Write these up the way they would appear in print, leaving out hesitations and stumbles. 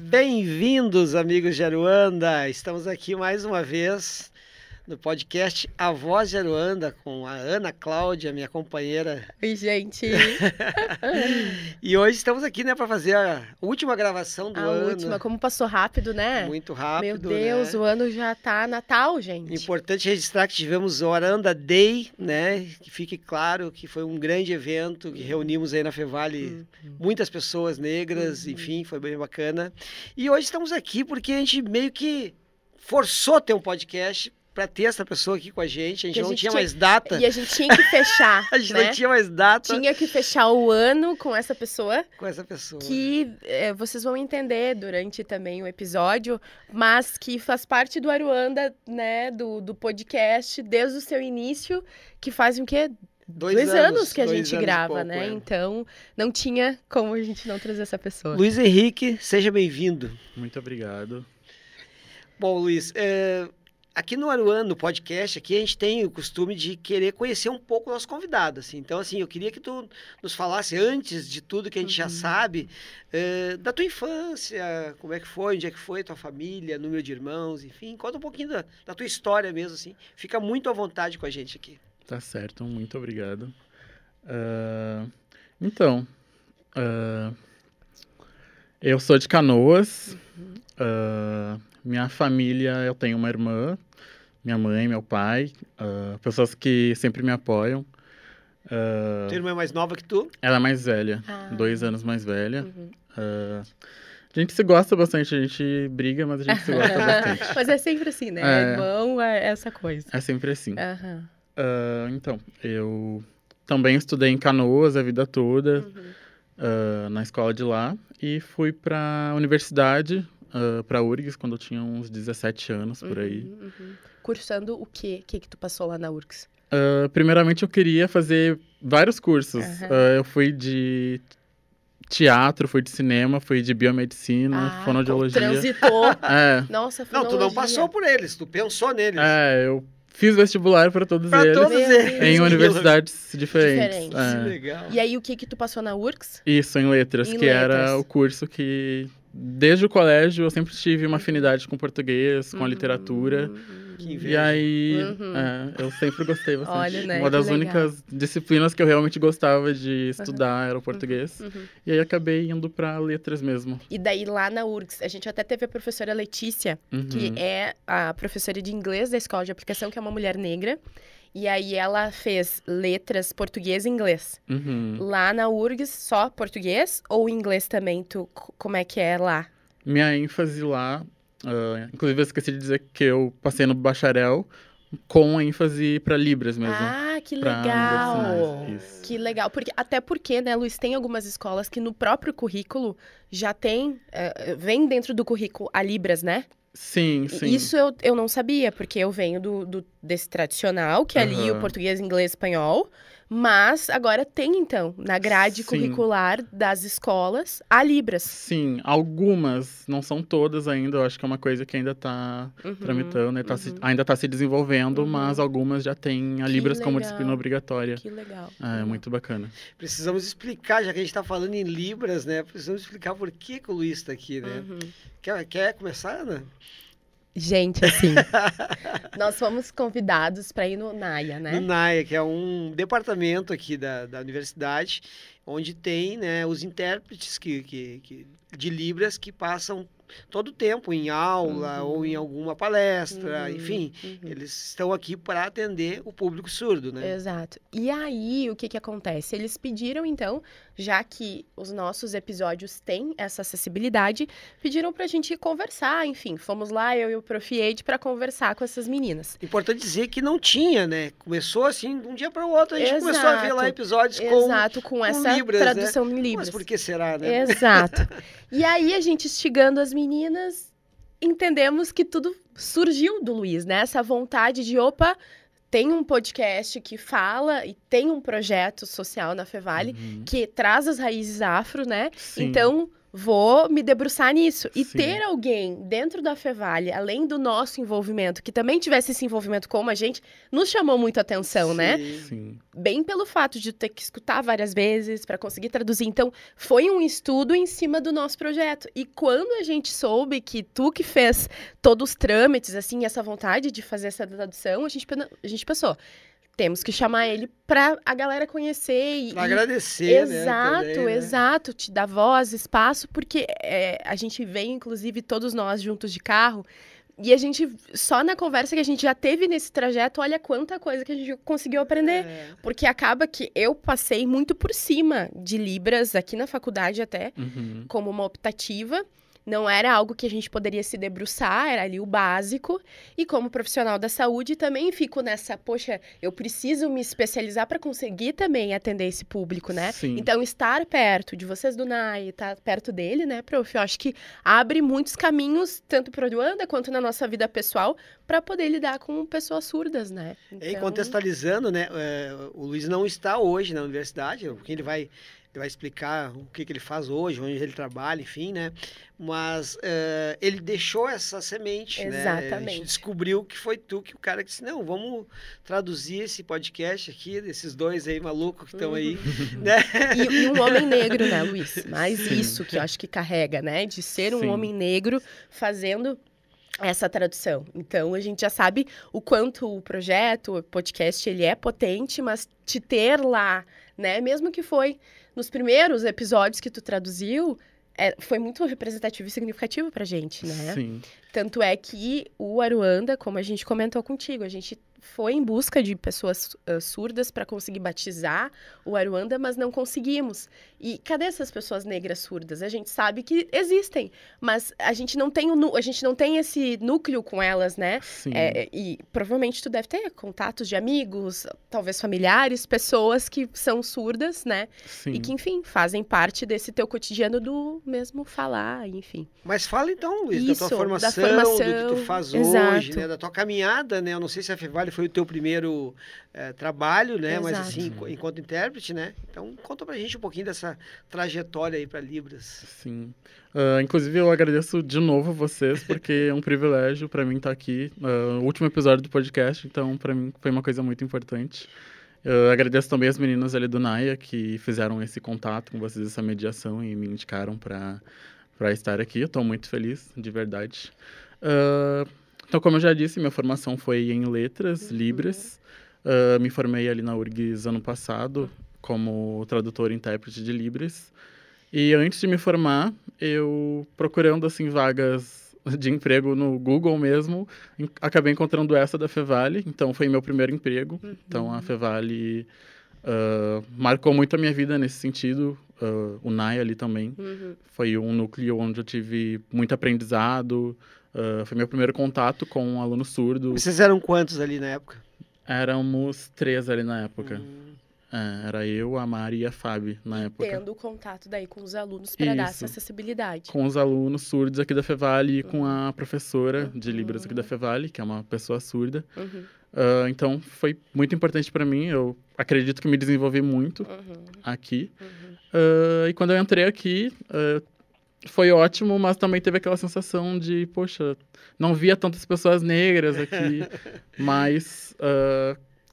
Bem-vindos, amigos de Aruanda! Estamos aqui mais uma vez no podcast A Voz de Aruanda com a Ana Cláudia, minha companheira. Oi, gente! E hoje estamos aqui, né, para fazer a última gravação do ano. A última, como passou rápido, né? Muito rápido, Meu Deus, né? O ano já tá Natal, gente. Importante registrar que tivemos o Aruanda Day, né? Que fique claro que foi um grande evento, que reunimos aí na Fevale muitas pessoas negras, enfim, foi bem bacana. E hoje estamos aqui porque a gente meio que forçou ter um podcast para ter essa pessoa aqui com a gente não tinha mais data. E a gente tinha que fechar, A gente né? não tinha mais data. Tinha que fechar o ano com essa pessoa. Com essa pessoa. Que vocês vão entender durante também o episódio, mas que faz parte do Aruanda, né? Do podcast, desde o seu início, que fazem o quê? Dois anos que a gente grava, pouco, né? Então, não tinha como a gente não trazer essa pessoa. Luiz Henrique, seja bem-vindo. Muito obrigado. Bom, Luiz, aqui no Aruanda, no podcast, aqui a gente tem o costume de querer conhecer um pouco o nosso convidado, assim. Então, assim, eu queria que tu nos falasse, antes de tudo que a gente já sabe, da tua infância, como é que foi, onde é que foi, tua família, número de irmãos, enfim. Conta um pouquinho da tua história mesmo, assim. Fica muito à vontade com a gente aqui. Tá certo, muito obrigado. Eu sou de Canoas. Minha família, eu tenho uma irmã, minha mãe, meu pai, pessoas que sempre me apoiam. Tua irmã é mais nova que tu? Ela é mais velha, 2 anos mais velha. A gente se gosta bastante, a gente briga, mas a gente se gosta bastante. Mas é sempre assim, né? Irmão é essa coisa. É sempre assim. Então, eu também estudei em Canoas a vida toda, na escola de lá, e fui para a universidade, para a URGS, quando eu tinha uns 17 anos, por aí. Cursando o quê? O que tu passou lá na URGS? Primeiramente, eu queria fazer vários cursos. Eu fui de teatro, fui de cinema, fui de biomedicina, fonoaudiologia. Transitou. Nossa, fonologia. Não, tu não passou por eles, tu pensou neles. Eu fiz vestibular para todos eles. Em universidades diferentes. Que legal. E aí, o que tu passou na URGS? Isso, em letras, era o curso que, desde o colégio, eu sempre tive uma afinidade com português, com a literatura. Que inveja. E aí, eu sempre gostei bastante. Olha, né? Uma das únicas disciplinas que eu realmente gostava de estudar era o português. E aí, acabei indo para letras mesmo. E daí, lá na URGS, a gente até teve a professora Letícia, que é a professora de inglês da Escola de Aplicação, que é uma mulher negra. E aí, ela fez letras português e inglês. Lá na URGS, só português ou inglês também? Como é que é lá? Minha ênfase lá... inclusive, eu esqueci de dizer que eu passei no bacharel com ênfase para Libras mesmo. Que legal! Isso. Que legal. Até porque, né, Luiz, tem algumas escolas que no próprio currículo já tem... vem dentro do currículo a Libras, né? Sim. Isso eu não sabia, porque eu venho desse tradicional, que é ali o português, inglês, espanhol. Mas agora tem, então, na grade curricular das escolas, a Libras. Sim, algumas, não são todas ainda, eu acho que é uma coisa que ainda está tramitando, né? Ainda está se desenvolvendo, mas algumas já têm a Libras como disciplina obrigatória. Que legal. É muito bacana. Precisamos explicar, já que a gente está falando em Libras, né? Precisamos explicar por que o Luiz está aqui, né? Quer começar, Ana? Gente, assim, nós fomos convidados para ir no NAIA, né? No NAIA, que é um departamento aqui da universidade, onde tem, né, os intérpretes de Libras que passam todo o tempo em aula ou em alguma palestra, enfim, eles estão aqui para atender o público surdo, né? Exato. E aí, o que acontece? Eles pediram, então, já que os nossos episódios têm essa acessibilidade, pediram pra gente conversar, enfim, fomos lá, eu e o Prof. Eide, para conversar com essas meninas. Importante dizer que não tinha, né? Começou assim, de um dia para o outro, a gente começou a ver lá episódios com essa Libras, tradução né? em Libras. Mas por que será, né? Exato. E aí, a gente instigando as meninas, entendemos que tudo surgiu do Luiz, né? Essa vontade de, tem um podcast que fala e tem um projeto social na Fevale que traz as raízes afro, né? Sim. Então, vou me debruçar nisso. E Sim. ter alguém dentro da Fevale, além do nosso envolvimento, que também tivesse esse envolvimento como a gente, nos chamou muito a atenção, né? Sim. Bem pelo fato de ter que escutar várias vezes para conseguir traduzir. Então, foi um estudo em cima do nosso projeto. E quando a gente soube que tu que fez todos os trâmites, assim, essa vontade de fazer essa tradução, a gente pensou, temos que chamar ele para a galera conhecer. Pra agradecer, exato, né? Também, né? Exato. Te dar voz, espaço, porque a gente veio, inclusive, todos nós juntos de carro. E a gente, só na conversa que a gente já teve nesse trajeto, olha quanta coisa que a gente conseguiu aprender. Porque acaba que eu passei muito por cima de Libras, aqui na faculdade até, como uma optativa. Não era algo que a gente poderia se debruçar, era ali o básico. E como profissional da saúde, também fico nessa, poxa, eu preciso me especializar para conseguir também atender esse público, né? Sim. Então, estar perto de vocês do NAI, estar perto dele, né, prof? Eu acho que abre muitos caminhos, tanto para o Aruanda quanto na nossa vida pessoal, para poder lidar com pessoas surdas, né? E contextualizando, né, o Luiz não está hoje na universidade, porque ele vai explicar o que ele faz hoje, onde ele trabalha, enfim, né? Mas ele deixou essa semente, exatamente, né? A gente descobriu que foi tu, que o cara que disse, não, vamos traduzir esse podcast aqui, desses dois aí malucos que estão aí, né? E um homem negro, né, Luiz? Mais isso que eu acho que carrega, né? De ser um homem negro fazendo essa tradução. Então, a gente já sabe o quanto o projeto, o podcast, ele é potente, mas te ter lá, né? Mesmo que foi nos primeiros episódios que tu traduziu, foi muito representativo e significativo pra gente, né? Sim. Tanto é que o Aruanda, como a gente comentou contigo, a gente foi em busca de pessoas surdas para conseguir batizar o Aruanda, mas não conseguimos. E cadê essas pessoas negras surdas? A gente sabe que existem, mas a gente não tem esse núcleo com elas, né? Sim. E provavelmente tu deve ter contatos de amigos, talvez familiares, pessoas que são surdas, né? Sim. E que, enfim, fazem parte desse teu cotidiano do mesmo falar, enfim. Mas fala então, Luiz, Isso, da tua formação, do que tu faz hoje, né? Da tua caminhada, né? Eu não sei se a Fevale foi o teu primeiro trabalho, né? Exato. Mas assim, enquanto intérprete, né? Então, conta pra gente um pouquinho dessa trajetória aí para Libras. Sim. Inclusive, eu agradeço de novo a vocês, porque é um privilégio para mim estar aqui. O último episódio do podcast, então, para mim, foi uma coisa muito importante. Eu agradeço também as meninas ali do NAIA, que fizeram esse contato com vocês, essa mediação, e me indicaram para estar aqui. Eu estou muito feliz, de verdade. Então, como eu já disse, minha formação foi em letras, Libras. Me formei ali na URGS ano passado, como tradutor e intérprete de Libras. E antes de me formar, eu procurando, assim, vagas de emprego no Google mesmo, acabei encontrando essa da Fevale, então foi meu primeiro emprego. Então, a Fevale marcou muito a minha vida nesse sentido. O NAI ali também. Foi um núcleo onde eu tive muito aprendizado. Foi meu primeiro contato com um aluno surdo. Vocês eram quantos ali na época? Éramos 3 ali na época. Era eu, a Mari e a Fábio na época. Tendo contato daí com os alunos para dar essa acessibilidade. Com os alunos surdos aqui da Fevale e com a professora de Libras aqui da Fevale, que é uma pessoa surda. Então, foi muito importante para mim. Eu acredito que me desenvolvi muito aqui. E quando eu entrei aqui, foi ótimo, mas também teve aquela sensação de, poxa, não via tantas pessoas negras aqui, mas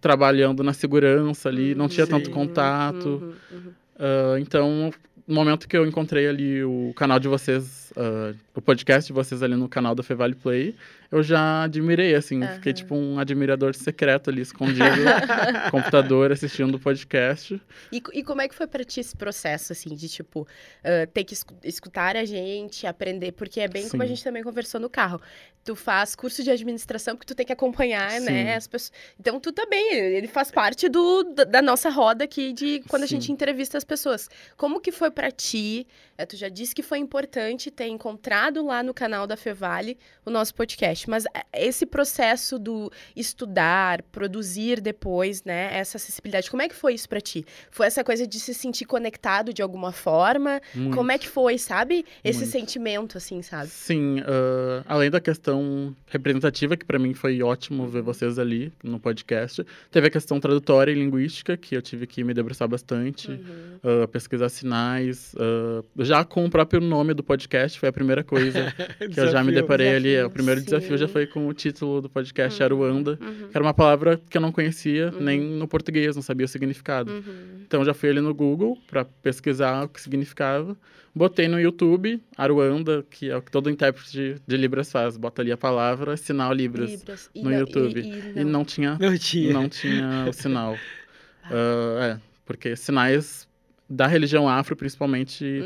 trabalhando na segurança ali, não tinha tanto contato. Então, no momento que eu encontrei ali o canal de vocês, o podcast de vocês ali no canal da Fevale Play, eu já admirei, assim, fiquei tipo um admirador secreto ali, escondido no computador, assistindo o podcast. E como é que foi pra ti esse processo, assim, de tipo, ter que escutar a gente, aprender, porque é bem como a gente também conversou no carro. Tu faz curso de administração porque tu tem que acompanhar, né, as pessoas. Então, tu também, ele faz parte da nossa roda aqui de quando a gente entrevista as pessoas. Como que foi pra ti? Tu já disse que foi importante ter ter encontrado lá no canal da Fevale o nosso podcast. Mas esse processo do estudar, produzir depois, né? Essa acessibilidade, como é que foi isso pra ti? Foi essa coisa de se sentir conectado de alguma forma? Muito. Como é que foi, sabe? Esse Muito. sentimento, assim, sabe? Sim, além da questão representativa, que para mim foi ótimo ver vocês ali no podcast, teve a questão tradutória e linguística, que eu tive que me debruçar bastante, pesquisar sinais, já com o próprio nome do podcast, foi a primeira coisa que eu já me deparei ali. O primeiro desafio já foi com o título do podcast, Aruanda, que era uma palavra que eu não conhecia, nem no português, não sabia o significado. Então já fui ali no Google para pesquisar o que significava. Botei no YouTube, Aruanda, que é o que todo intérprete de Libras faz. Bota ali a palavra, sinal Libras no YouTube. E não tinha o sinal. Porque sinais da religião afro, principalmente,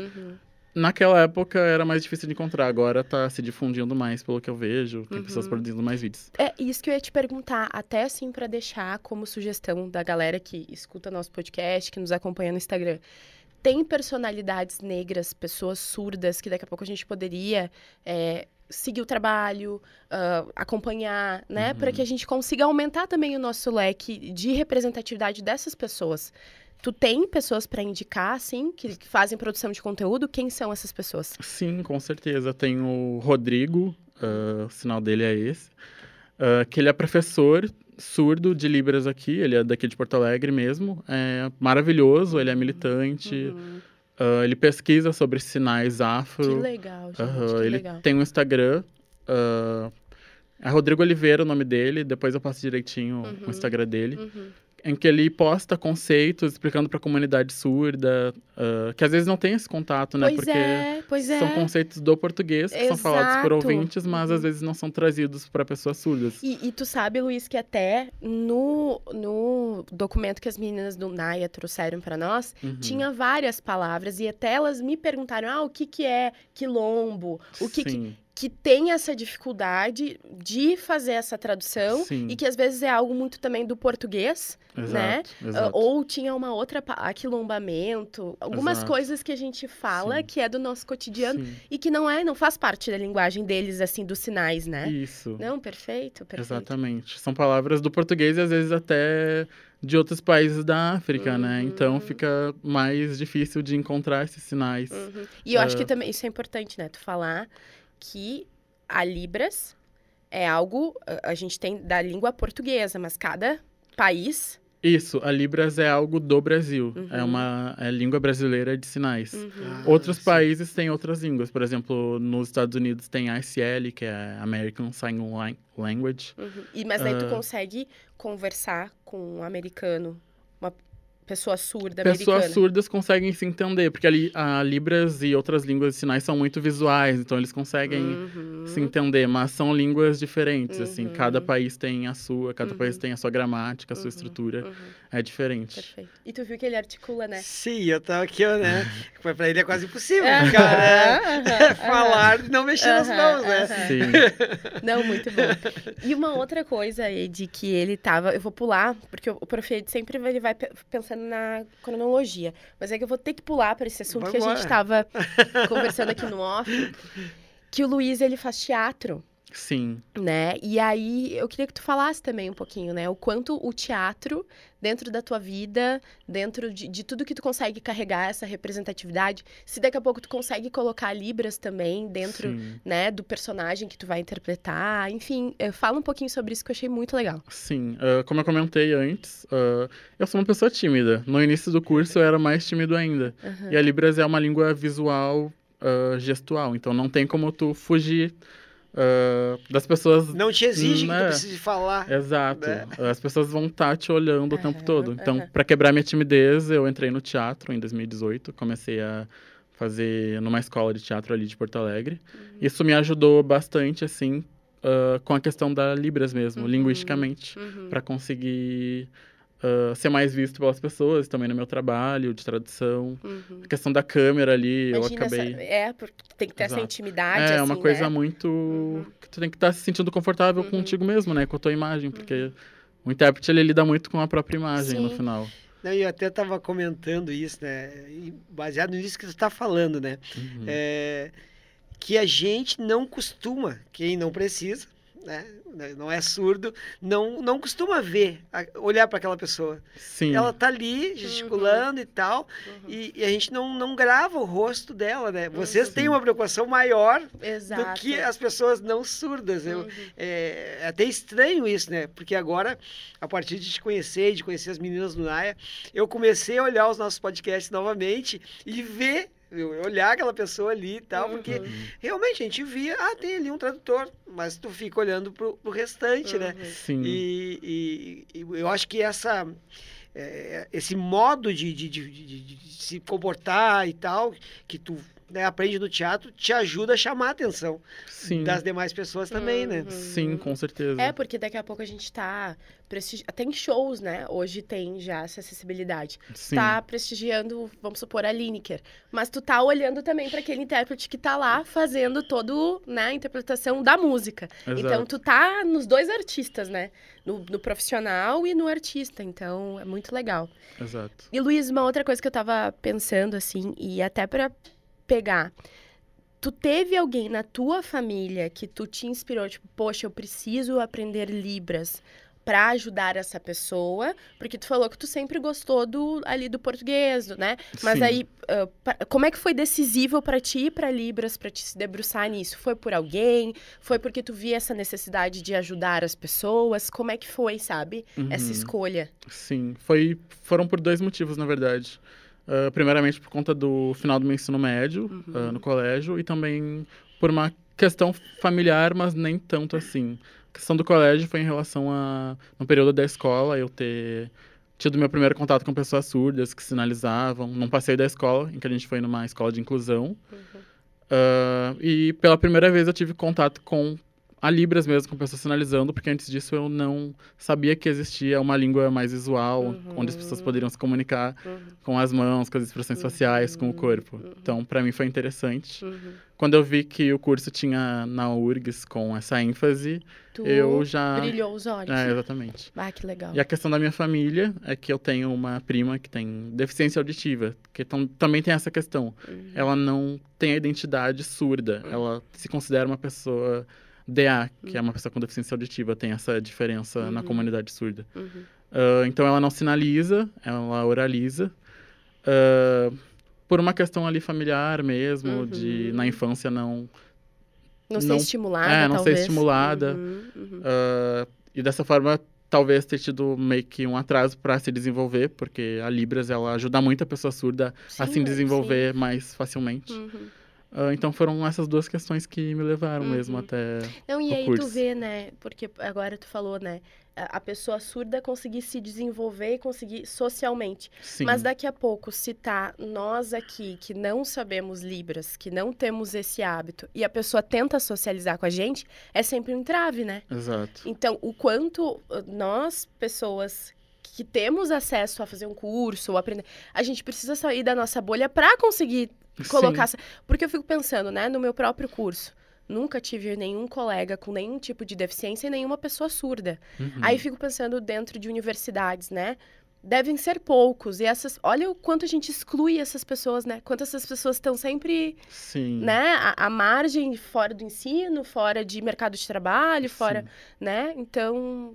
naquela época era mais difícil de encontrar. Agora tá se difundindo mais, pelo que eu vejo. Tem pessoas produzindo mais vídeos. É isso que eu ia te perguntar, até assim para deixar como sugestão da galera que escuta nosso podcast, que nos acompanha no Instagram. Tem personalidades negras, pessoas surdas, que daqui a pouco a gente poderia seguir o trabalho, acompanhar, né? Para que a gente consiga aumentar também o nosso leque de representatividade dessas pessoas. Tu tem pessoas para indicar, assim, que fazem produção de conteúdo? Quem são essas pessoas? Sim, com certeza. Tem o Rodrigo, o sinal dele é esse, que ele é professor surdo de Libras aqui, ele é daqui de Porto Alegre mesmo, é maravilhoso, ele é militante, ele pesquisa sobre sinais afro. Que legal, gente, ele legal. tem um Instagram, é Rodrigo Oliveira o nome dele, depois eu passo direitinho o Instagram dele, em que ele posta conceitos explicando para a comunidade surda, que às vezes não tem esse contato, né? Pois é. São conceitos do português que são falados por ouvintes, mas às vezes não são trazidos para pessoas surdas. E tu sabe, Luiz, que até no documento que as meninas do Naya trouxeram para nós, tinha várias palavras, e até elas me perguntaram, o que é quilombo? Que tem essa dificuldade de fazer essa tradução. Sim. E que às vezes é algo muito também do português, né? Exato. Ou tinha uma outra, aquilombamento, algumas coisas que a gente fala que é do nosso cotidiano e que não faz parte da linguagem deles, assim, dos sinais, né? Isso. Não, perfeito. Exatamente. São palavras do português e às vezes até de outros países da África, né? Então fica mais difícil de encontrar esses sinais. E eu acho que também isso é importante, né? Tu falar que a Libras é algo, a gente tem da língua portuguesa, mas cada país... Isso, a Libras é algo do Brasil, é língua brasileira de sinais. Outros países têm outras línguas, por exemplo, nos Estados Unidos tem a ASL, que é a American Sign Language. Mas aí tu consegue conversar com um americano, uma pessoa surda americana. Pessoas surdas conseguem se entender, porque ali a Libras e outras línguas de sinais são muito visuais, então eles conseguem se entender, mas são línguas diferentes, assim, cada país tem a sua, cada país tem a sua gramática, a sua estrutura, é diferente. Perfeito. E tu viu que ele articula, né? Sim, eu tava aqui, né? Pra ele é quase impossível, cara, falar e não mexer nas mãos, né? Sim. Não, muito bom. E uma outra coisa, Ed, que ele tava... Eu vou pular, porque o Prof. Ed sempre ele vai pensando na cronologia. Mas é que eu vou ter que pular para esse assunto que a gente estava conversando aqui no off. Que o Luiz, ele faz teatro. Sim. Né? E aí, eu queria que tu falasse também um pouquinho, né? O quanto o teatro, dentro da tua vida, dentro de tudo que tu consegue carregar, essa representatividade, se daqui a pouco tu consegue colocar Libras também dentro, né, do personagem que tu vai interpretar. Enfim, fala um pouquinho sobre isso que eu achei muito legal. Sim. Como eu comentei antes, eu sou uma pessoa tímida. No início do curso eu era mais tímido ainda. E a Libras é uma língua visual, gestual. Então não tem como tu fugir das pessoas... Não te exige que tu precise falar. Exato. Né? As pessoas vão estar te olhando o tempo todo. Então, para quebrar minha timidez, eu entrei no teatro em 2018. Comecei a fazer numa escola de teatro ali de Porto Alegre. Isso me ajudou bastante, assim, com a questão da Libras mesmo, linguisticamente. Para conseguir... ser mais visto pelas pessoas, também no meu trabalho de tradução. A questão da câmera ali, imagina, eu acabei... porque tem que ter essa intimidade, É uma coisa, né? Muito... que tu tem que estar se sentindo confortável contigo mesmo, né? Com a tua imagem, porque o intérprete, ele lida muito com a própria imagem no final. Não, eu até estava comentando isso, né? E baseado nisso que tu está falando, né? que a gente não costuma, quem não precisa, né? Não é surdo, não costuma ver, olhar para aquela pessoa. Sim. Ela tá ali gesticulando e tal, e a gente não grava o rosto dela, né? Vocês têm uma preocupação maior do que as pessoas não surdas. É até estranho isso, né? Porque agora, a partir de te conhecer e de conhecer as meninas do Naya, eu comecei a olhar os nossos podcasts novamente e ver, olhar aquela pessoa ali e tal, porque realmente a gente via, tem ali um tradutor, mas tu fica olhando pro restante, né? Sim. E eu acho que esse modo de se comportar e tal, que tu aprende no teatro, te ajuda a chamar a atenção das demais pessoas também, né? Sim, com certeza. Porque daqui a pouco a gente tá tem shows, né? Hoje tem já essa acessibilidade. Sim. Tá prestigiando, vamos supor, a Lineker. Mas tu tá olhando também para aquele intérprete que tá lá fazendo todo, né, a interpretação da música. Exato. Então, tu tá nos dois artistas, né? No profissional e no artista. Então, é muito legal. Exato. E, Luiz, uma outra coisa que eu tava pensando, assim, e até para pegar... Tu teve alguém na tua família que tu te inspirou, tipo, poxa, eu preciso aprender Libras para ajudar essa pessoa, porque tu falou que tu sempre gostou ali do português, né? Mas Sim. aí, como é que foi decisivo para ti ir para Libras, para te se debruçar nisso? Foi por alguém? Foi porque tu via essa necessidade de ajudar as pessoas? Como é que foi, sabe? Essa escolha? Sim, foram por 2 motivos, na verdade. Primeiramente, por conta do final do meu ensino médio, no colégio, e também por uma questão familiar, mas nem tanto assim. A questão do colégio foi em relação no período da escola, eu ter tido meu primeiro contato com pessoas surdas que sinalizavam, num passeio da escola, em que a gente foi numa escola de inclusão. E pela primeira vez eu tive contato com a Libras mesmo, com pessoas sinalizando, porque antes disso eu não sabia que existia uma língua mais visual, onde as pessoas poderiam se comunicar com as mãos, com as expressões faciais, com o corpo. Então, para mim foi interessante. Quando eu vi que o curso tinha na URGS com essa ênfase, eu já... brilhou os olhos. Exatamente. Que legal. E a questão da minha família é que eu tenho uma prima que tem deficiência auditiva, que também tem essa questão. Ela não tem a identidade surda, ela se considera uma pessoa... DA, que é uma pessoa com deficiência auditiva, tem essa diferença na comunidade surda. Então, ela não sinaliza, ela oraliza. Por uma questão ali familiar mesmo, de na infância não ser estimulada, não talvez. ser estimulada. E dessa forma, talvez ter tido meio que um atraso para se desenvolver, porque a Libras, ela ajuda muito a pessoa surda a se desenvolver mais facilmente. Então foram essas 2 questões que me levaram mesmo até e aí curso. Tu vê, né, porque agora tu falou, né, a pessoa surda conseguir se desenvolver e conseguir socialmente. Sim. Mas daqui a pouco, se nós aqui, que não sabemos Libras, que não temos esse hábito, e a pessoa tenta socializar com a gente, é sempre um entrave, né? Exato. Então, o quanto nós, pessoas que temos acesso a fazer um curso ou aprender, a gente precisa sair da nossa bolha para conseguir colocar... Porque eu fico pensando, né, no meu próprio curso, nunca tive nenhum colega com nenhum tipo de deficiência e nenhuma pessoa surda. Aí fico pensando dentro de universidades, né, devem ser poucos. E olha o quanto a gente exclui essas pessoas, né, quanto essas pessoas estão sempre, né, à margem, fora do ensino, fora de mercado de trabalho, fora, né, então...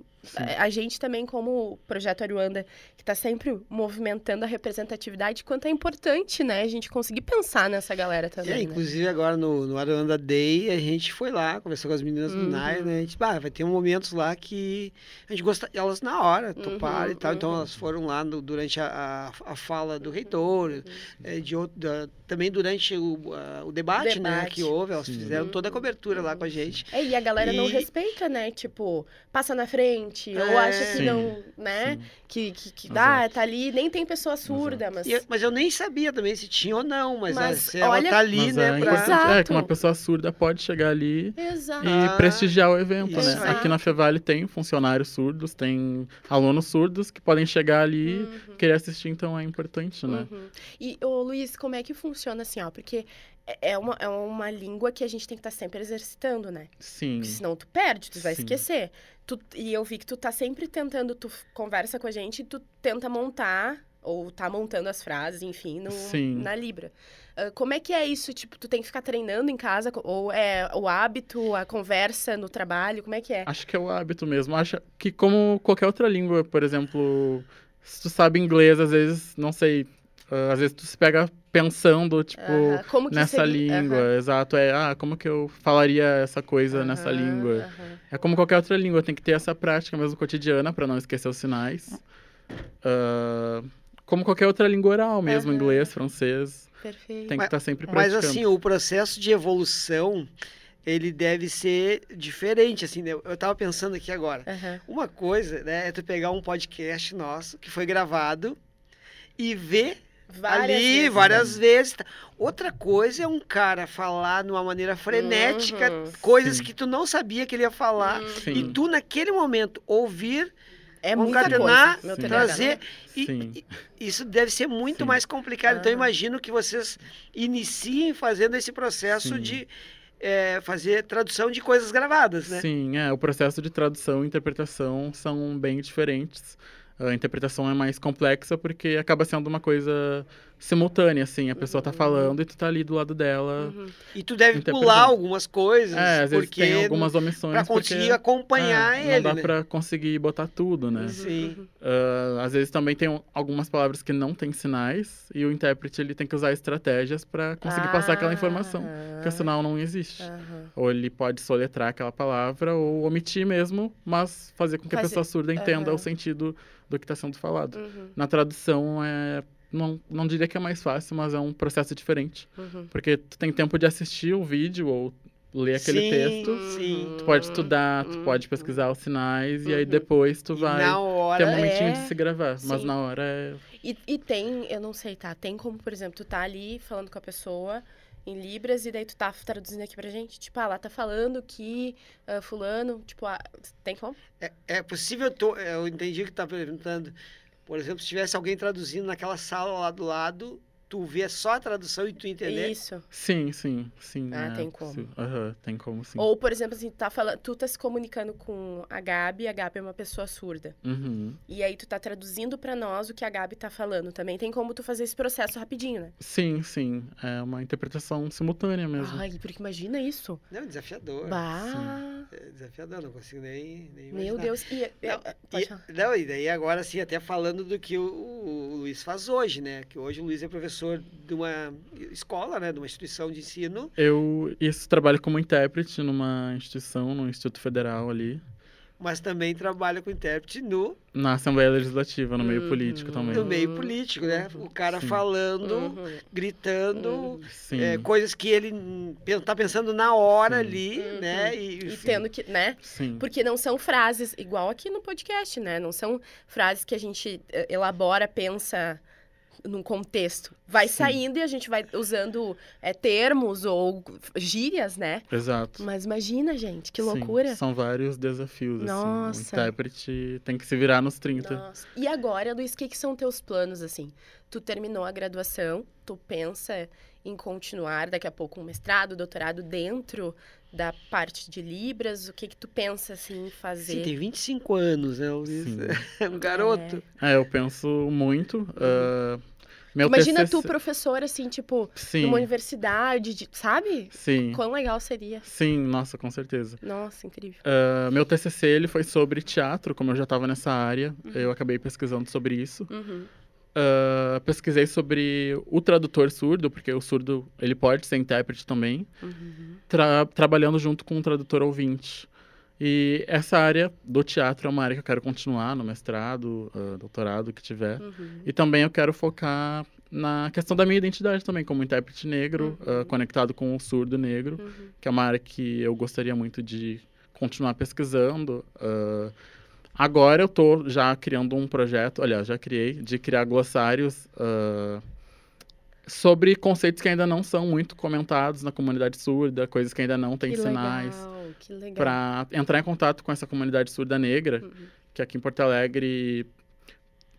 A gente também, como Projeto Aruanda, que está sempre movimentando a representatividade, quanto é importante, né? A gente conseguir pensar nessa galera também, inclusive agora no Aruanda Day, a gente foi lá, conversou com as meninas do Naya, né? A gente, vai ter momentos lá que a gente gosta, elas na hora toparam e tal, então elas foram lá durante a fala do reitor, também durante o debate, né, que houve, elas fizeram toda a cobertura lá com a gente. E a galera não respeita, né? Tipo, passa na frente, ou acha que não, né? Que tá ali, nem tem pessoa surda, mas eu nem sabia também se tinha ou não, mas olha, ela tá ali, né? Que uma pessoa surda pode chegar ali e prestigiar o evento, né? Aqui na Fevale tem funcionários surdos, tem alunos surdos que podem chegar ali e querer assistir, então é importante, né? E, Luiz, como é que funciona assim, ó? Porque é uma língua que a gente tem que estar sempre exercitando, né? Sim. Porque senão tu perde, tu vai esquecer. E eu vi que tu tá sempre tentando, tu conversa com a gente e tu tenta montar ou tá montando as frases, enfim, Sim. na Libra. Como é que é isso? Tipo, tu tem que ficar treinando em casa? Ou é o hábito, a conversa no trabalho? Como é que é? Acho que é o hábito mesmo. Acho que como qualquer outra língua, por exemplo, se tu sabe inglês, às vezes, não sei, às vezes tu se pega pensando, tipo, Como que nessa seria? língua. Exato, como que eu falaria essa coisa nessa língua? É como qualquer outra língua, tem que ter essa prática mesmo cotidiana para não esquecer os sinais. Como qualquer outra língua oral mesmo, inglês, francês. Perfeito. Tem que estar sempre praticando. Mas assim, o processo de evolução, ele deve ser diferente, assim, né? Eu tava pensando aqui agora. Uma coisa, né, é tu pegar um podcast nosso, que foi gravado, e ver várias vezes. Outra coisa é um cara falar de uma maneira frenética, coisas que tu não sabia que ele ia falar, e tu, naquele momento, ouvir, concatenar, trazer. E isso deve ser muito mais complicado. Então, eu imagino que vocês iniciem fazendo esse processo de fazer tradução de coisas gravadas, né? Sim, o processo de tradução e interpretação são bem diferentes. A interpretação é mais complexa porque acaba sendo uma coisa simultânea, assim. A pessoa tá falando e tu tá ali do lado dela. E tu deve pular algumas coisas. Às vezes tem algumas omissões. Pra conseguir acompanhar ele, não dá pra conseguir botar tudo, né? Sim. Às vezes também tem algumas palavras que não tem sinais e o intérprete ele tem que usar estratégias pra conseguir passar aquela informação, porque o sinal não existe. Ou ele pode soletrar aquela palavra ou omitir mesmo, mas fazer com que a pessoa surda entenda o sentido do que está sendo falado. Na tradução, não diria que é mais fácil, mas é um processo diferente. Porque tu tem tempo de assistir o vídeo ou ler aquele texto. Tu pode estudar, tu pode pesquisar os sinais e aí depois tu vai ter um momentinho de se gravar. Mas na hora E tem, eu não sei, tem como, por exemplo, tu tá ali falando com a pessoa em Libras, e daí tu tá traduzindo aqui pra gente? Tipo, ela tá falando que fulano, tipo, tem como? É possível, eu entendi o que tu tá perguntando. Por exemplo, se tivesse alguém traduzindo naquela sala lá do lado, tu vê só a tradução e tu entender? Isso. Sim. Tem como. Tem como, sim. Ou, por exemplo, assim, tu tá se comunicando com a Gabi é uma pessoa surda. E aí tu tá traduzindo pra nós o que a Gabi tá falando. Também tem como tu fazer esse processo rapidinho, né? Sim. É uma interpretação simultânea mesmo. Ai, porque imagina isso. Não, desafiador. É desafiador, não consigo nem imaginar. Meu Deus. E daí agora, assim, até falando do que o Luiz faz hoje, né? Que hoje o Luiz é professor de uma escola, né? De uma instituição de ensino. Eu trabalho como intérprete numa instituição, no Instituto Federal ali. Mas também trabalha com intérprete na Assembleia Legislativa, no meio político também. No meio político, né? O cara falando, gritando, coisas que ele tá pensando na hora ali, né? E tendo que, né? Sim. Porque não são frases, igual aqui no podcast, né? Não são frases que a gente elabora, pensa num contexto. Vai saindo e a gente vai usando termos ou gírias, né? Exato. Mas imagina, gente, que loucura. São vários desafios, Nossa. assim. O intérprete tem que se virar nos 30. Nossa. E agora, Luiz, o que são teus planos, assim? Tu terminou a graduação, tu pensa em continuar daqui a pouco um mestrado, doutorado dentro da parte de Libras? O que tu pensa, assim, em fazer? Sim, tem 25 anos, né, Luiz? É um garoto. Eu penso muito. Imagina tu, professor, assim, tipo, numa universidade, sabe? Sim. Quão legal seria. Sim, nossa, com certeza. Nossa, incrível. Meu TCC, ele foi sobre teatro, como eu já estava nessa área, eu acabei pesquisando sobre isso. Pesquisei sobre o tradutor surdo, porque o surdo, ele pode ser intérprete também, trabalhando junto com o tradutor ouvinte. E essa área do teatro é uma área que eu quero continuar no mestrado, doutorado, que tiver. E também eu quero focar na questão da minha identidade também, como intérprete negro, conectado com o surdo negro, que é uma área que eu gostaria muito de continuar pesquisando. Agora eu tô já criando um projeto, aliás, já criei, de criar glossários sobre conceitos que ainda não são muito comentados na comunidade surda, coisas que ainda não têm sinais. Que legal. Para entrar em contato com essa comunidade surda negra, que aqui em Porto Alegre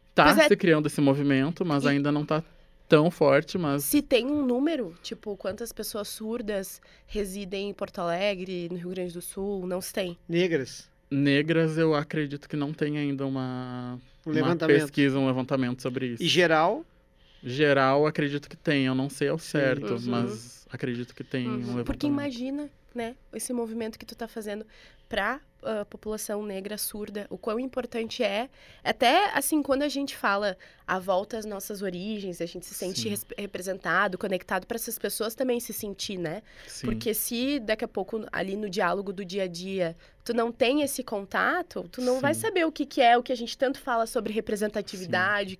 está se criando esse movimento, mas ainda não está tão forte, mas... Se tem um número, tipo, quantas pessoas surdas residem em Porto Alegre, no Rio Grande do Sul, não se tem? Negras. Negras, eu acredito que não tem ainda uma pesquisa, um levantamento sobre isso. E geral? Geral, acredito que tem. Eu não sei ao certo, mas acredito que tem um levantamento. Porque imagina, né, esse movimento que tu tá fazendo para a população negra surda, o quão importante é, até assim, quando a gente fala a volta às nossas origens, a gente se sente representado, conectado, para essas pessoas também se sentir, né? Sim. Porque se daqui a pouco, ali no diálogo do dia a dia, tu não tem esse contato, tu não vai saber o que é o que a gente tanto fala sobre representatividade,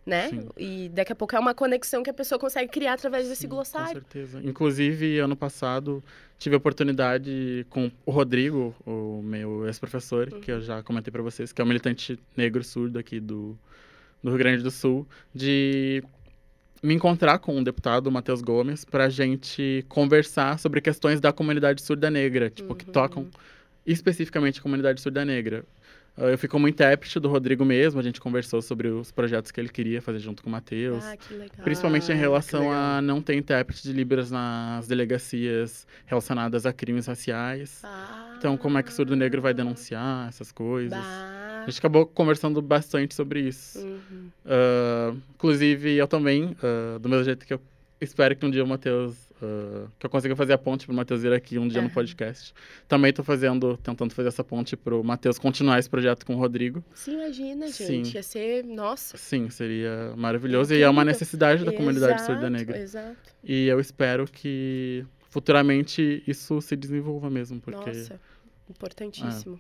né? Sim. E daqui a pouco é uma conexão que a pessoa consegue criar através desse glossário. Com certeza. Inclusive, ano passado, tive a oportunidade com o Rodrigo, o meu ex-professor, que eu já comentei para vocês, que é um militante negro surdo aqui do Rio Grande do Sul, de me encontrar com o deputado Matheus Gomes para a gente conversar sobre questões da comunidade surda negra, tipo, que tocam especificamente a comunidade surda negra. Eu fui como intérprete do Rodrigo mesmo, a gente conversou sobre os projetos que ele queria fazer junto com o Matheus. Ah, que legal. Principalmente em relação a não ter intérprete de Libras nas delegacias relacionadas a crimes raciais. Então, como é que o surdo negro vai denunciar essas coisas? A gente acabou conversando bastante sobre isso. Inclusive, eu também, do mesmo jeito que eu espero que um dia o Matheus... que eu consiga fazer a ponte pro Matheus vir aqui um dia no podcast. Também tô tentando fazer essa ponte pro Matheus continuar esse projeto com o Rodrigo. Sim, imagina, gente. Ia ser, nossa. Sim, seria maravilhoso. E é uma necessidade da comunidade surda negra. Exato. E eu espero que futuramente isso se desenvolva mesmo, porque... Nossa, importantíssimo.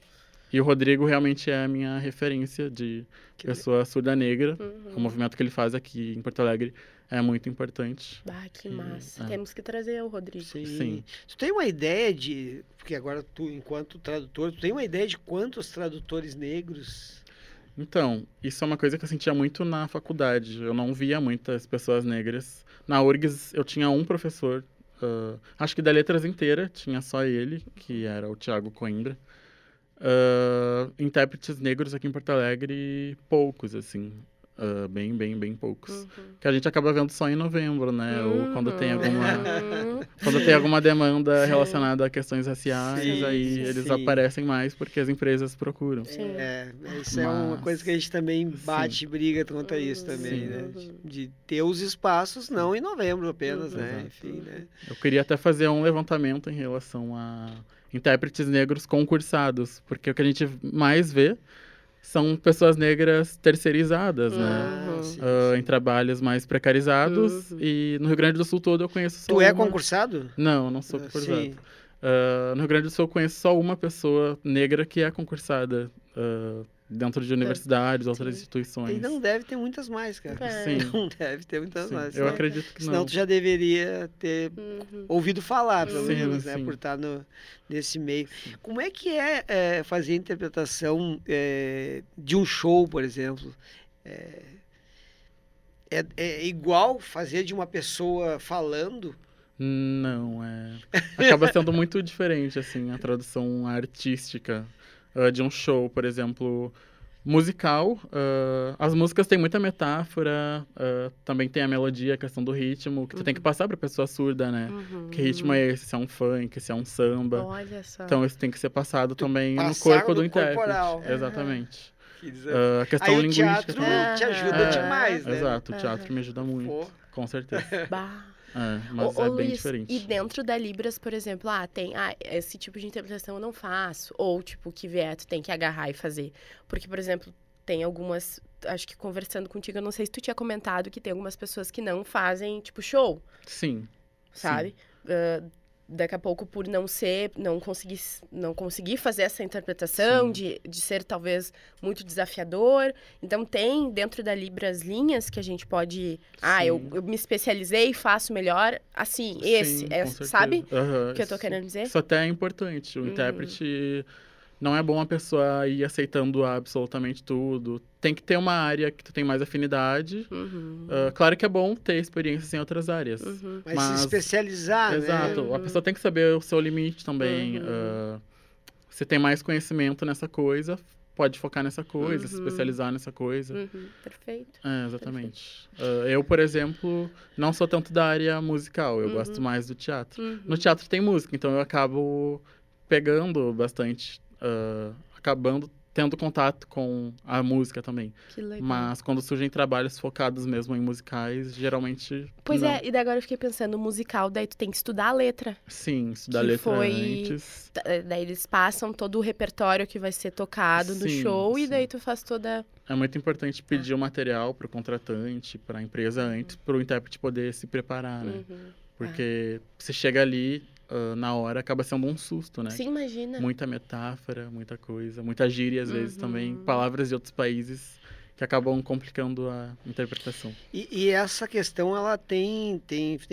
E o Rodrigo realmente é a minha referência de pessoa surda negra. O movimento que ele faz aqui em Porto Alegre é muito importante. Que massa. Temos que trazer o Rodrigo. Sim. Tu tem uma ideia de... Porque agora tu, enquanto tradutor, tu tem uma ideia de quantos tradutores negros... Então, isso é uma coisa que eu sentia muito na faculdade. Eu não via muitas pessoas negras. Na URGS, eu tinha um professor, acho que da Letras inteira, tinha só ele, que era o Thiago Coimbra. Intérpretes negros aqui em Porto Alegre, poucos, assim. Bem poucos. Que a gente acaba vendo só em novembro, né? Ou quando tem alguma demanda relacionada a questões raciais, aí eles aparecem mais porque as empresas procuram. Isso é uma coisa que a gente também bate e briga contra isso também, né? De ter os espaços, não em novembro apenas, né? Enfim, né? Eu queria até fazer um levantamento em relação a intérpretes negros concursados, porque o que a gente mais vê são pessoas negras terceirizadas, né? Em trabalhos mais precarizados. E no Rio Grande do Sul todo eu conheço só Tu é concursado? Não, não sou concursado. No Rio Grande do Sul eu conheço só uma pessoa negra que é concursada dentro de universidades, outras instituições. E não deve ter muitas mais, cara. Sim. Não deve ter muitas mais. Eu acredito que não. Senão tu já deveria ter ouvido falar, pelo menos, né? Por estar nesse meio. Como é que é fazer a interpretação de um show, por exemplo? É igual fazer de uma pessoa falando? Não, acaba sendo muito diferente, assim, a tradução artística de um show, por exemplo, musical. As músicas têm muita metáfora, também tem a melodia, a questão do ritmo, que tu tem que passar pra pessoa surda, né? Que ritmo é esse? Se é um funk, se é um samba. Olha só. Então isso tem que ser passado também no corpo do intérprete. Corporal. Exatamente. A questão linguística. O teatro te ajuda demais, né? Exato, o teatro me ajuda muito, com certeza. Mas Ô, bem Luiz, diferente. E dentro da Libras, por exemplo, esse tipo de interpretação eu não faço. Ou, tipo, que vier, tu tem que agarrar e fazer. Porque, por exemplo, tem algumas... Acho que conversando contigo, eu não sei se tu tinha comentado que tem algumas pessoas que não fazem, tipo, show. Sim. Sabe? Daqui a pouco, por não conseguir fazer essa interpretação, de ser talvez muito desafiador. Então, tem dentro da Libras linhas que a gente pode... eu me especializei e faço melhor. Assim, sabe o que eu tô querendo dizer? Isso até é importante. O intérprete... Não é bom a pessoa ir aceitando absolutamente tudo. Tem que ter uma área que tu tem mais afinidade. Claro que é bom ter experiências em outras áreas. Mas se especializar, né? Exato. A pessoa tem que saber o seu limite também. Se tem mais conhecimento nessa coisa, pode focar nessa coisa, se especializar nessa coisa. Perfeito. Exatamente. Eu, por exemplo, não sou tanto da área musical. Eu gosto mais do teatro. No teatro tem música, então eu acabo pegando bastante... a acabando tendo contato com a música também. Que legal. Mas quando surgem trabalhos focados mesmo em musicais, geralmente Pois não. e daí agora eu fiquei pensando, musical, daí tu tem que estudar a letra. Sim, estudar Que letra foi- antes. Daí eles passam todo o repertório que vai ser tocado no Sim, show e sim. daí tu faz toda... É muito importante pedir o material para o contratante, para a empresa antes, para o intérprete poder se preparar, né? Porque se chega ali, na hora, acaba sendo um susto, né? Sim, imagina. Muita metáfora, muita coisa, muita gíria, às vezes também, palavras de outros países que acabam complicando a interpretação. E essa questão, ela tem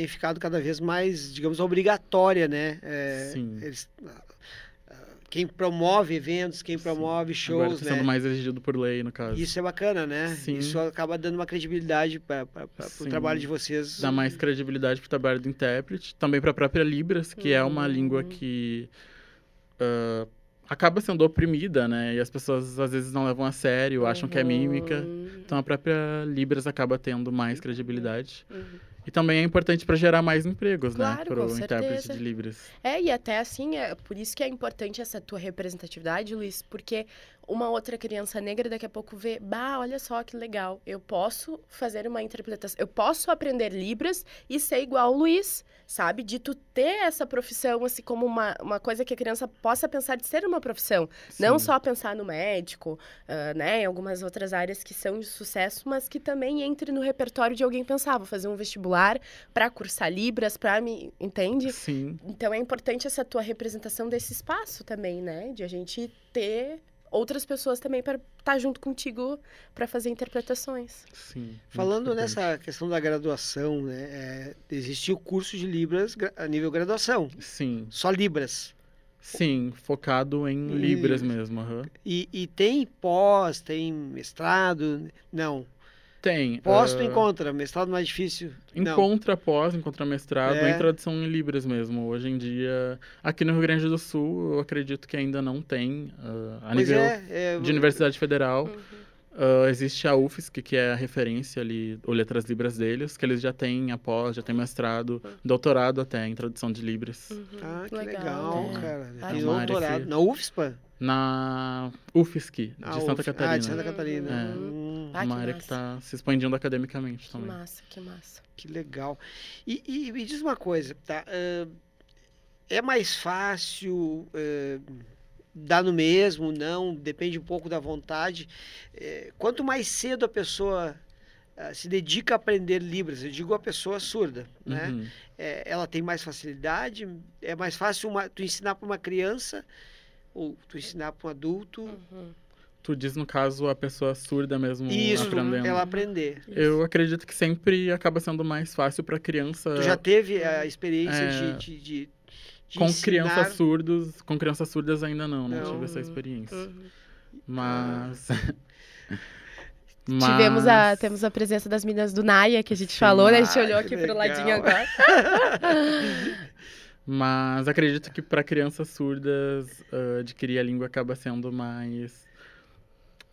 ficado cada vez mais, digamos, obrigatória, né? Sim. Quem promove eventos, quem promove Agora shows, tá sendo né? mais exigido por lei, no caso. Isso é bacana, né? Sim. Isso acaba dando uma credibilidade para o Sim. trabalho de vocês. Dá mais credibilidade para o trabalho do intérprete, também para a própria Libras, que é uma língua que acaba sendo oprimida, né? E as pessoas às vezes não levam a sério, acham que é mímica. Então a própria Libras acaba tendo mais credibilidade. E também é importante para gerar mais empregos, Claro, né? Para com o intérprete certeza. de Libras. E até assim, é por isso que é importante essa tua representatividade, Luiz, porque uma outra criança negra daqui a pouco vê, olha só que legal, eu posso fazer uma interpretação, eu posso aprender Libras e ser igual o Luiz, sabe? De tu ter essa profissão, assim, como uma coisa que a criança possa pensar de ser uma profissão. Não Sim. só pensar no médico, né, em algumas outras áreas que são de sucesso, mas que também entre no repertório de alguém pensar, vou fazer um vestibular para cursar Libras, para me... Entende? Sim. Então é importante essa tua representação desse espaço também, né? De a gente ter outras pessoas também para estar junto contigo para fazer interpretações. Sim. Falando muito nessa questão da graduação, né? Existe o curso de Libras a nível graduação. importante. Sim. Só Libras. Sim, focado em Libras mesmo. Aham. E tem pós, tem mestrado? Não. Tem. Pós tu encontra, mestrado mais difícil? Não. Encontra pós, encontra mestrado, É. em tradução em Libras mesmo. Hoje em dia, aqui no Rio Grande do Sul, eu acredito que ainda não tem, a Pois nível é, de Universidade Federal. Existe a UFSC, que é a referência ali, o Letras Libras deles, que eles já têm a pós, já têm mestrado, doutorado até em tradução de Libras. Ah, que Legal, legal, né? cara. Ah, Tem que doutorado. massa. Na UFSPA? Na UFSC, Ah, de Santa Catarina. de Santa Catarina. É. Ah, Uma que área que massa. está se expandindo academicamente Que também. massa, que massa. Que legal. E me diz uma coisa, tá? É mais fácil dar no mesmo, não? Depende um pouco da vontade. Quanto mais cedo a pessoa se dedica a aprender Libras, eu digo a pessoa surda, né? Uhum. Ela tem mais facilidade? É mais fácil tu ensinar para uma criança ou tu ensinar para um adulto? Tu diz, no caso, a pessoa surda mesmo Isso, aprendendo. ela aprender. Eu acredito que sempre acaba sendo mais fácil para criança. Tu já teve a experiência de com ensinar... crianças surdas ainda não Não. tive essa experiência. Uhum. Mas Temos a presença das meninas do Naya, que a gente Sim. falou, né? A gente olhou Ah, aqui que pro legal. ladinho agora. Mas acredito que para crianças surdas adquirir a língua acaba sendo mais,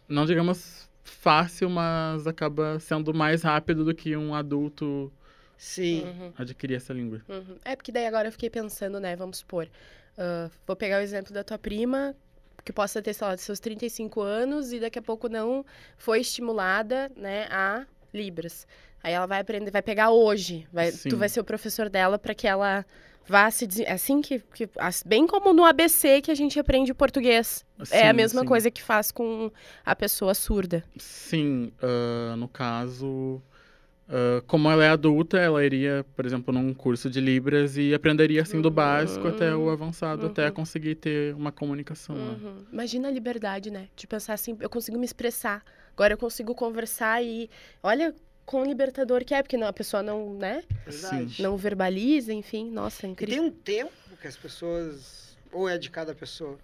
não digamos fácil, mas acaba sendo mais rápido do que um adulto Sim. adquirir essa língua. É porque daí agora eu fiquei pensando, né? Vamos supor, vou pegar o exemplo da tua prima, que possa ter, sei lá, seus 35 anos e daqui a pouco não foi estimulada, né, a Libras. Aí ela vai aprender, vai pegar hoje, Sim. tu vai ser o professor dela para que ela vá se... Assim bem como no ABC que a gente aprende o português. É a Sim, mesma sim. coisa que faz com a pessoa surda. Sim, no caso, como ela é adulta, ela iria, por exemplo, num curso de Libras e aprenderia assim do básico até o avançado, até conseguir ter uma comunicação. Né? Imagina a liberdade, né? De pensar assim, eu consigo me expressar, agora eu consigo conversar e olha quão libertador que é, porque a pessoa não, né? Verdade. Não verbaliza, enfim, nossa, é E incrível. tem um tempo que as pessoas... Ou é de cada pessoa?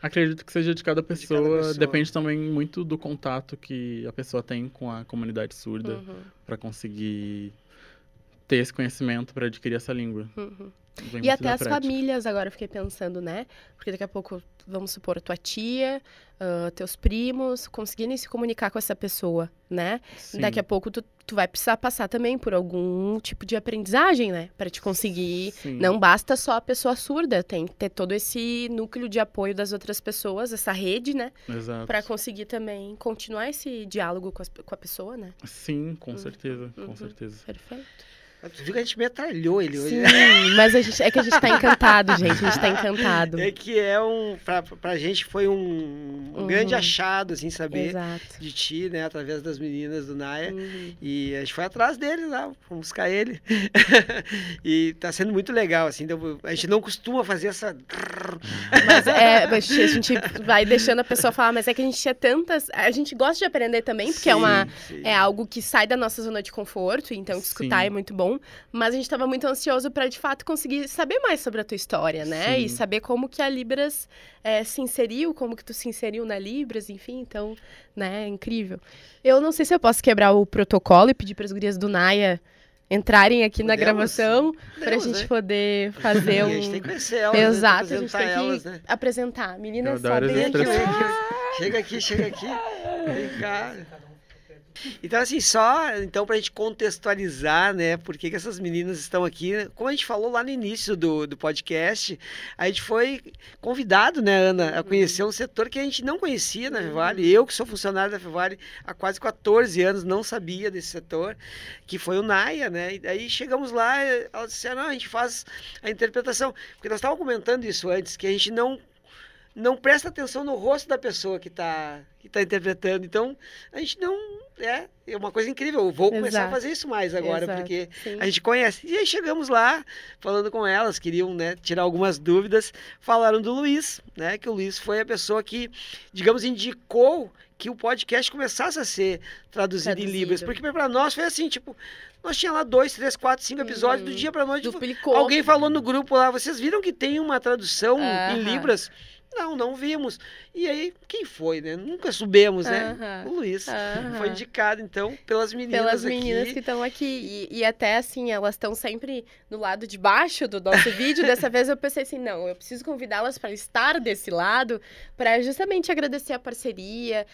Acredito que seja de cada pessoa, pessoa. depende também muito do contato que a pessoa tem com a comunidade surda para conseguir ter esse conhecimento para adquirir essa língua. Vem E muito até da as prática. famílias, agora eu fiquei pensando, né? Porque daqui a pouco, vamos supor, tua tia, teus primos, conseguirem se comunicar com essa pessoa, né? Sim. Daqui a pouco tu vai precisar passar também por algum tipo de aprendizagem, né? Para te conseguir. Sim. Não basta só a pessoa surda, tem que ter todo esse núcleo de apoio das outras pessoas, essa rede, né? Exato. Para conseguir também continuar esse diálogo com a pessoa, né? Sim, com certeza, com Uhum. certeza. Perfeito. Tu viu que a gente metralhou ele hoje. Sim, mas é que a gente tá encantado, gente. A gente tá encantado. É que pra gente foi um grande achado, assim, saber Exato. de ti, né, através das meninas do Naya. Uhum. E a gente foi atrás dele lá, fomos buscar ele. E tá sendo muito legal, assim, então, a gente não costuma fazer essa... Mas a gente vai deixando a pessoa falar, mas é que a gente tinha tantas... A gente gosta de aprender também, porque Sim. é algo que sai da nossa zona de conforto, então de escutar Sim. é muito bom. Mas a gente estava muito ansioso para, de fato, conseguir saber mais sobre a tua história, né? Sim. E saber como que a Libras se inseriu, como que tu se inseriu na Libras, enfim, então, né, é incrível. Eu não sei se eu posso quebrar o protocolo e pedir para as gurias do Naya entrarem aqui na gravação, para a gente né? poder fazer A gente tem que conhecer elas, Exato, né? a gente tem que elas, né? apresentar. Meninas, Eu adoro sobem as aqui. expressões. Chega aqui. Vem cá. Então, assim, então, pra gente contextualizar, né, por que essas meninas estão aqui, como a gente falou lá no início do podcast, a gente foi convidado, né, Ana, a conhecer um setor que a gente não conhecia na Fevale. Eu, que sou funcionário da Fevale há quase 14 anos, não sabia desse setor, que foi o Naya, né, e daí chegamos lá, elas disseram, não, a gente faz a interpretação, porque nós estávamos comentando isso antes, que a gente não presta atenção no rosto da pessoa que tá interpretando. Então, a gente não... É uma coisa incrível. Eu vou começar a fazer isso mais agora, Exato. porque Sim. a gente conhece. E aí chegamos lá, falando com elas, queriam, né, tirar algumas dúvidas. Falaram do Luiz, né, que o Luiz foi a pessoa que, digamos, indicou que o podcast começasse a ser traduzido em Libras. Porque para nós foi assim, tipo... Nós tínhamos lá 2, 3, 4, 5 episódios, do dia pra noite. Duplicou. Alguém falou no grupo lá, vocês viram que tem uma tradução em Libras? Não vimos. E aí, quem foi, né? Nunca soubemos, né? O Luiz. Foi indicado, então, pelas meninas que estão aqui. E até, assim, elas estão sempre no lado de baixo do nosso vídeo. Dessa vez eu pensei assim, não, eu preciso convidá-las para estar desse lado, para justamente agradecer a parceria,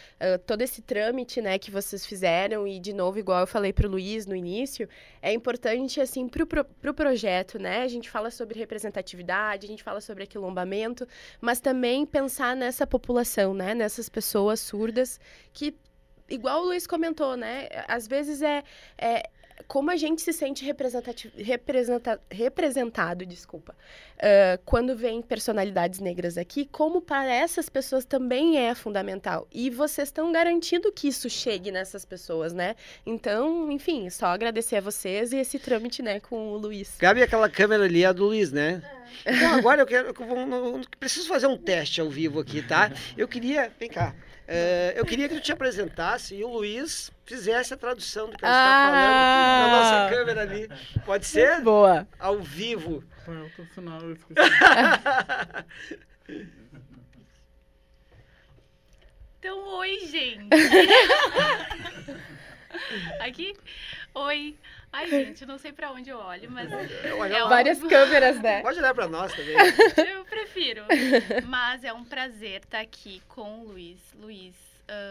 todo esse trâmite, né, que vocês fizeram. E, de novo, igual eu falei pro Luiz no início, é importante, assim, pro projeto, né? A gente fala sobre representatividade, a gente fala sobre aquilombamento, mas também pensar nessa população, né? Nessas pessoas surdas que, igual o Luiz comentou, né? Às vezes como a gente se sente representado, quando vem personalidades negras aqui, como para essas pessoas também é fundamental. E vocês estão garantindo que isso chegue nessas pessoas, né? Então, enfim, só agradecer a vocês e esse trâmite, né, com o Luiz. Gabi, aquela câmera ali é a do Luiz, né? Então, agora eu preciso fazer um teste ao vivo aqui, tá? Vem cá. Eu queria que tu te apresentasse e o Luiz fizesse a tradução do que a gente está falando na nossa câmera ali. Pode ser? Boa. Ao vivo. Eu tô sinal, eu esqueci. Então, oi, gente. Aqui, oi. Ai, gente, eu não sei pra onde eu olho, mas... Várias câmeras, né? Pode olhar pra nós também. Eu prefiro. Mas é um prazer estar aqui com o Luiz. Luiz,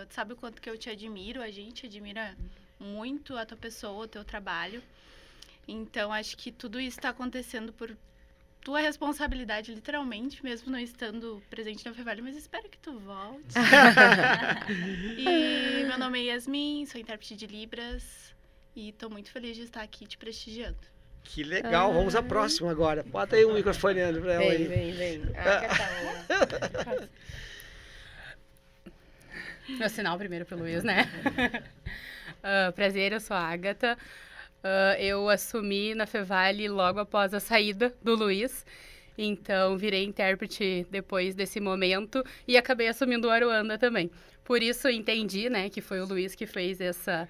tu sabe o quanto que eu te admiro? A gente admira muito a tua pessoa, o teu trabalho. Então, acho que tudo isso está acontecendo por tua responsabilidade, literalmente, mesmo não estando presente na Fevale, mas espero que tu volte. E meu nome é Yasmin, sou intérprete de Libras. E estou muito feliz de estar aqui te prestigiando. Que legal, vamos à próxima agora. Bota aí o microfone, Ana, pra ela aí. Vem. Meu sinal primeiro pro Luiz, né? Prazer, eu sou a Ágata. Eu assumi na Fevale logo após a saída do Luiz. Então, virei intérprete depois desse momento e acabei assumindo o Aruanda também. Por isso, entendi, né, que foi o Luiz que fez essa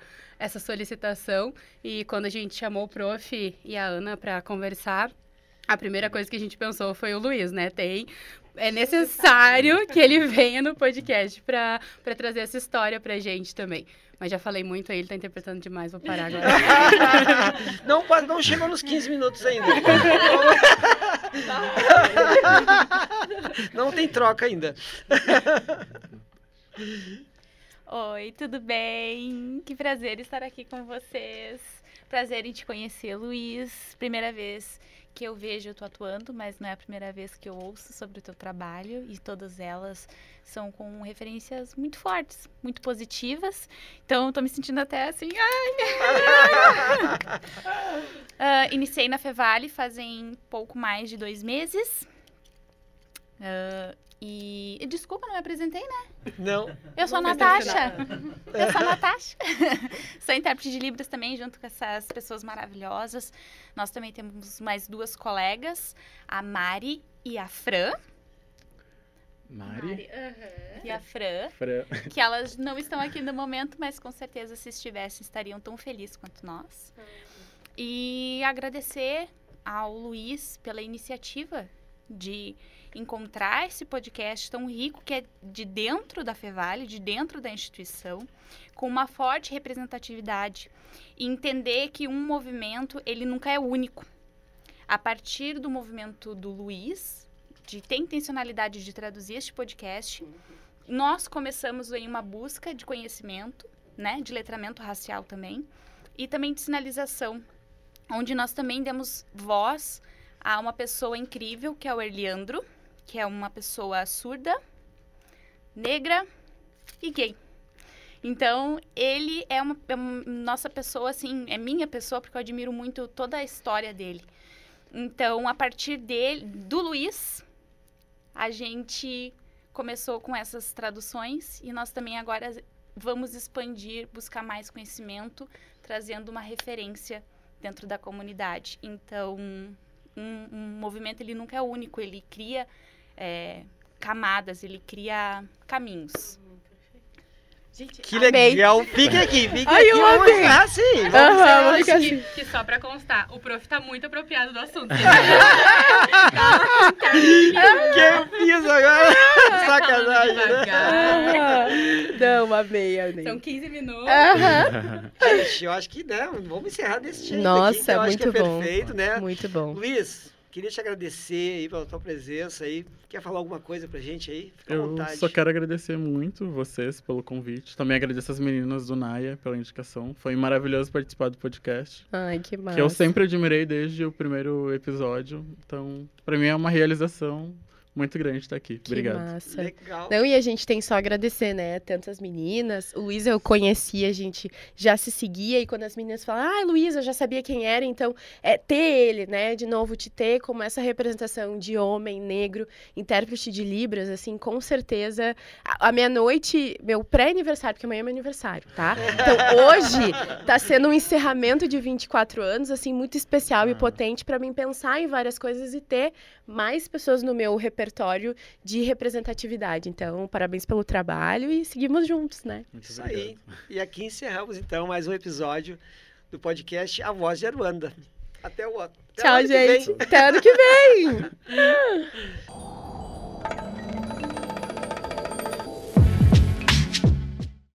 solicitação. E quando a gente chamou o prof e a Ana para conversar, a primeira coisa que a gente pensou foi o Luiz, né? É necessário que ele venha no podcast para trazer essa história pra gente também. Mas já falei muito aí, ele tá interpretando demais, vou parar agora. Não chegou nos 15 minutos ainda. Não tem troca ainda. Oi, tudo bem? Que prazer estar aqui com vocês. Prazer em te conhecer, Luiz. Primeira vez que eu vejo tu atuando, mas não é a primeira vez que eu ouço sobre o teu trabalho, e todas elas são com referências muito fortes, muito positivas. Então, tô me sentindo até assim... iniciei na Fevale fazem pouco mais de 2 meses. E desculpa, não me apresentei, né? Não. Eu sou a Natasha. Eu sou a Natasha. Sou intérprete de Libras também, junto com essas pessoas maravilhosas. Nós também temos mais 2 colegas, a Mari e a Fran. Mari? E a Fran. Que elas não estão aqui no momento, mas com certeza, se estivessem, estariam tão felizes quanto nós. E agradecer ao Luiz pela iniciativa de encontrar esse podcast tão rico, que é de dentro da Fevale, de dentro da instituição, com uma forte representatividade, e entender que um movimento, ele nunca é único. A partir do movimento do Luiz, de ter intencionalidade de traduzir este podcast, nós começamos aí uma busca de conhecimento, né, de letramento racial também, e também de sinalização, onde nós também demos voz a uma pessoa incrível, que é o Erliandro, que é uma pessoa surda, negra e gay. Então, ele é uma nossa pessoa, assim, é minha pessoa, porque eu admiro muito toda a história dele. Então, a partir do Luiz, a gente começou com essas traduções, e nós também agora vamos expandir, buscar mais conhecimento, trazendo uma referência dentro da comunidade. Então, um movimento, ele nunca é único, ele cria camadas, ele cria caminhos. Gente, que legal. Fique aqui. Ai, eu vamos amei. encerrar assim. Vamos ficar Acho assim. que só pra constar, o prof tá muito apropriado do assunto. Que eu fiz agora? Sacanagem, né? Devagar. Não, amei. São 15 minutos. Gente, eu acho que, né, vamos encerrar desse jeito Nossa, aqui, que eu acho que é muito bom. perfeito, né? Muito bom. Luiz, queria te agradecer aí pela tua presença aí. Quer falar alguma coisa pra gente aí? Fica à Eu vontade. só quero agradecer muito vocês pelo convite. Também agradeço as meninas do Naya pela indicação. Foi maravilhoso participar do podcast. Ai, que massa. Que eu sempre admirei desde o primeiro episódio. Então, pra mim é uma realização muito grande estar aqui. Que Obrigado. massa. Legal. Não, e a gente tem só a agradecer, né? Tantas meninas. O Luiz eu conhecia, a gente já se seguia. E quando as meninas falam, Luiz, eu já sabia quem era. Então, ter ele, né? De novo, te ter como essa representação de homem negro, intérprete de Libras, assim, com certeza. A meia-noite, meu pré-aniversário, porque amanhã é meu aniversário, tá? Então, hoje tá sendo um encerramento de 24 anos, assim, muito especial e potente pra mim pensar em várias coisas e ter mais pessoas no meu repertório de representatividade. Então, parabéns pelo trabalho e seguimos juntos, né? Muito Isso obrigado. aí. E aqui encerramos, então, mais um episódio do podcast A Voz de Aruanda. Até o outro. Tchau, gente. Até ano que vem.